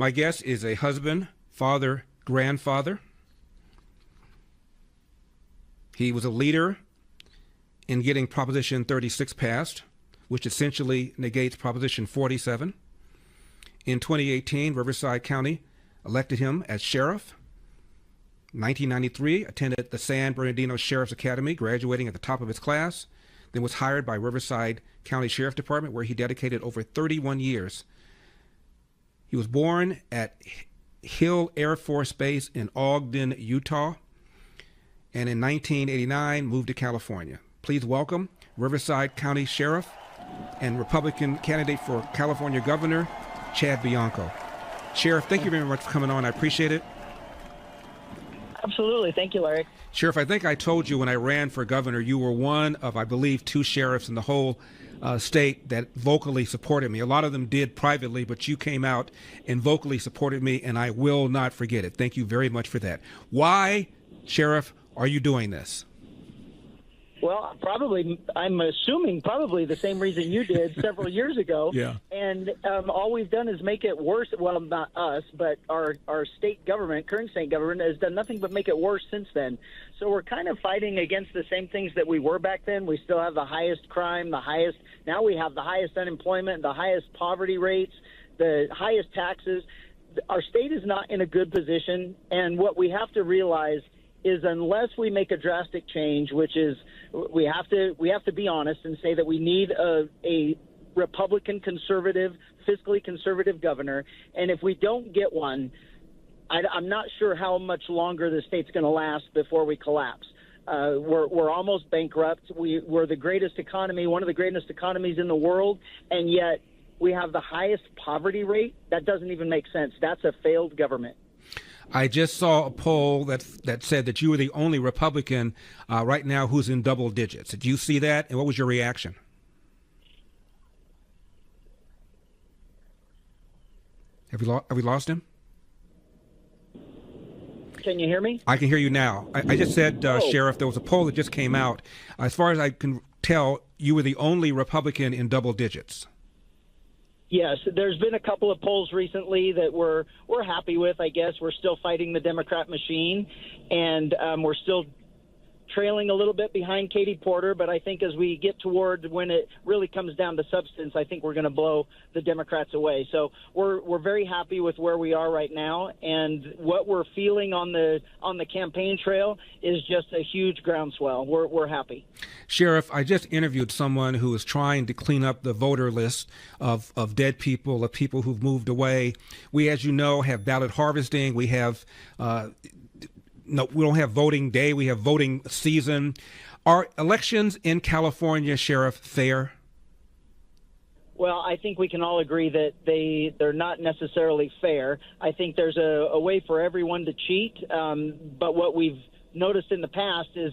My guest is a husband, father, grandfather. He was a leader in getting Proposition 36 passed, which essentially negates Proposition 47. In 2018, Riverside County elected him as sheriff. 1993, attended the San Bernardino Sheriff's Academy, graduating at the top of his class, then was hired by Riverside County Sheriff Department, where he dedicated over 31 years. He was born at Hill Air Force Base in Ogden, Utah, and in 1989 moved to California. Please welcome Riverside County Sheriff and Republican candidate for California Governor, Chad Bianco. Sheriff, thank you very much for coming on. I appreciate it. Absolutely. Thank you, Larry. Sheriff, I think I told you when I ran for governor, you were one of, I believe, 2 sheriffs in the whole state that vocally supported me. A lot of them did privately, but you came out and vocally supported me, and I will not forget it. Thank you very much for that. Why, Sheriff, are you doing this? Well, I'm assuming probably the same reason you did several years ago. Yeah. And all we've done is make it worse. Well, not us, but our state government, current state government, has done nothing but make it worse since then. So we're kind of fighting against the same things that we were back then. We still have the highest crime, now we have the highest unemployment, the highest poverty rates, the highest taxes. Our state is not in a good position. And what we have to realize is unless we make a drastic change, which is we have to be honest and say that we need a Republican conservative, fiscally conservative governor. And if we don't get one, I'm not sure how much longer the state's going to last before we collapse. We're almost bankrupt. We're the greatest economy, one of the greatest economies in the world, and yet we have the highest poverty rate. That doesn't even make sense. That's a failed government. I just saw a poll that said that you were the only Republican right now who's in double digits. Did you see that, and what was your reaction? Have we lost him? Can you hear me? I can hear you now. I just said, Sheriff, there was a poll that just came out. As far as I can tell, you were the only Republican in double digits. Yes, there's been a couple of polls recently that we're happy with, I guess. We're still fighting the Democrat machine, and we're still trailing a little bit behind Katie Porter, but I think as we get toward when it really comes down to substance, I think we're going to blow the Democrats away. So we're very happy with where we are right now, and what we're feeling on the campaign trail is just a huge groundswell. We're happy. Sheriff, I just interviewed someone who is trying to clean up the voter list of dead people, of people who've moved away. We, as you know, have ballot harvesting. We have no, we don't have voting day. We have voting season. Are elections in California, Sheriff, fair? Well, I think we can all agree that they're not necessarily fair. I think there's a way for everyone to cheat. But what we've noticed in the past is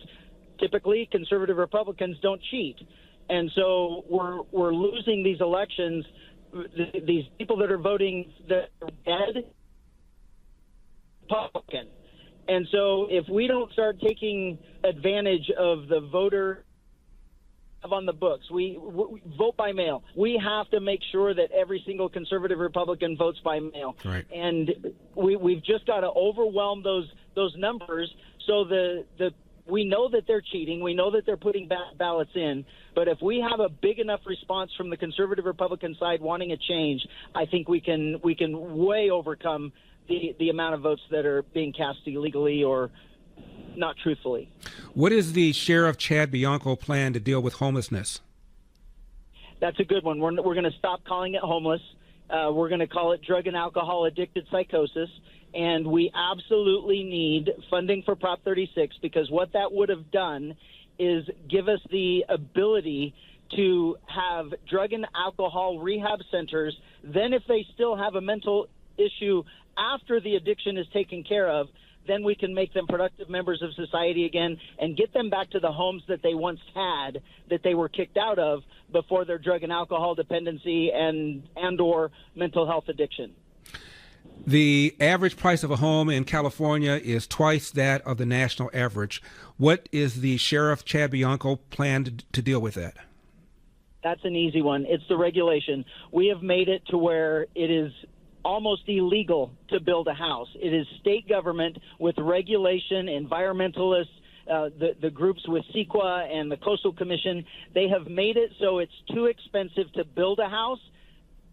typically conservative Republicans don't cheat. And so we're losing these elections. These people that are voting that are dead, Republican. And so if we don't start taking advantage of the voter on the books, we vote by mail. We have to make sure that every single conservative Republican votes by mail. Right. And we've just got to overwhelm those numbers so we know that they're cheating. We know that they're putting ballots in. But if we have a big enough response from the conservative Republican side wanting a change, I think we can way overcome the amount of votes that are being cast illegally or not truthfully. What is the Sheriff Chad Bianco plan to deal with homelessness? That's a good one. We're going to stop calling it homeless. We're going to call it drug and alcohol addicted psychosis. And we absolutely need funding for Prop 36, because what that would have done is give us the ability to have drug and alcohol rehab centers. Then if they still have a mental issue after the addiction is taken care of, then we can make them productive members of society again and get them back to the homes that they once had, that they were kicked out of before their drug and alcohol dependency and or mental health addiction. The average price of a home in California is twice that of the national average. What is the Sheriff Chad Bianco plan to deal with that? That's an easy one. It's the regulation. We have made it to where it is almost illegal to build a house. It is state government with regulation, environmentalists, the groups with CEQA and the Coastal Commission. They have made it so it's too expensive to build a house.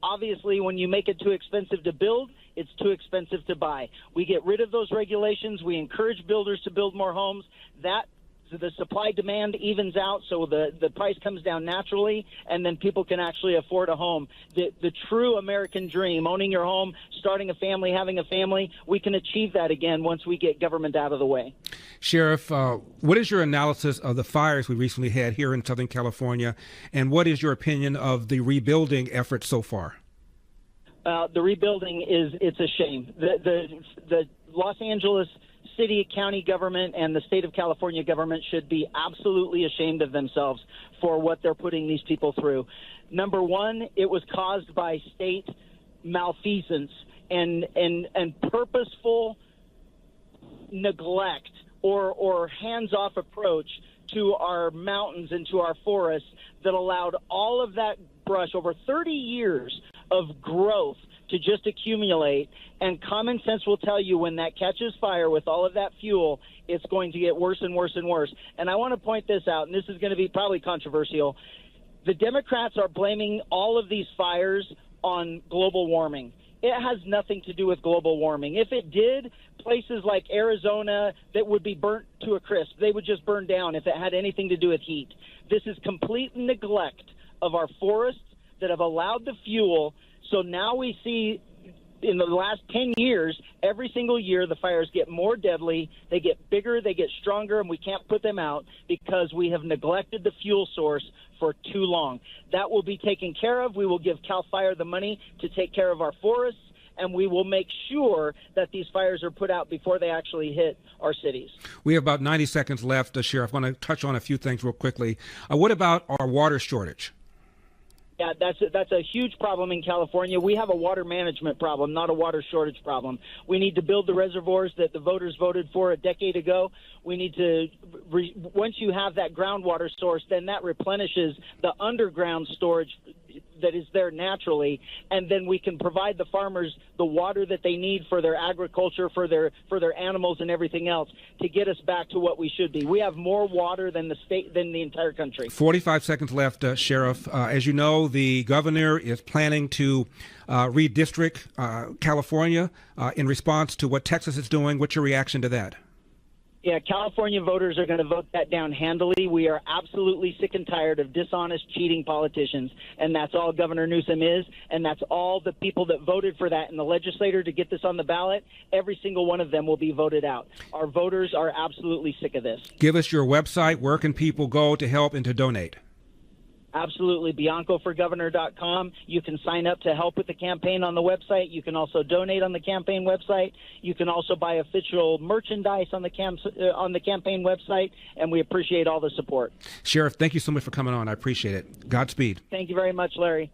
Obviously, when you make it too expensive to build, it's too expensive to buy. We get rid of those regulations. We encourage builders to build more homes. The supply-demand evens out, so the price comes down naturally, and then people can actually afford a home. The true American dream, owning your home, starting a family, having a family, we can achieve that again once we get government out of the way. Sheriff, what is your analysis of the fires we recently had here in Southern California, and what is your opinion of the rebuilding effort so far? The rebuilding it's a shame. The Los Angeles city, county government, and the state of California government should be absolutely ashamed of themselves for what they're putting these people through. Number one, it was caused by state malfeasance and purposeful neglect or hands-off approach to our mountains and to our forests that allowed all of that brush over 30 years of growth to just accumulate. And common sense will tell you when that catches fire with all of that fuel, it's going to get worse and worse and worse. And I want to point this out, and this is going to be probably controversial. The Democrats are blaming all of these fires on global warming. It has nothing to do with global warming. If it did, places like Arizona that would be burnt to a crisp, they would just burn down if it had anything to do with heat. This is complete neglect of our forests that have allowed the fuel. So now we see in the last 10 years, every single year, the fires get more deadly, they get bigger, they get stronger, and we can't put them out because we have neglected the fuel source for too long. That will be taken care of. We will give CAL FIRE the money to take care of our forests, and we will make sure that these fires are put out before they actually hit our cities. We have about 90 seconds left, Sheriff. I want to touch on a few things real quickly. What about our water shortage? Yeah, that's a huge problem in California. We have a water management problem, not a water shortage problem. We need to build the reservoirs that the voters voted for a decade ago. We need to, once you have that groundwater source, then that replenishes the underground storage that is there naturally, and then we can provide the farmers the water that they need for their agriculture, for their animals and everything else to get us back to what we should be. We have more water than the entire country. 45 seconds left, Sheriff. As you know, the governor is planning to redistrict California in response to what Texas is doing. What's your reaction to that? Yeah, California voters are going to vote that down handily. We are absolutely sick and tired of dishonest, cheating politicians, and that's all Governor Newsom is, and that's all the people that voted for that in the legislature to get this on the ballot. Every single one of them will be voted out. Our voters are absolutely sick of this. Give us your website. Where can people go to help and to donate? Absolutely. BiancoForGovernor.com. You can sign up to help with the campaign on the website. You can also donate on the campaign website. You can also buy official merchandise on the campaign website, and we appreciate all the support. Sheriff, thank you so much for coming on. I appreciate it. Godspeed. Thank you very much, Larry.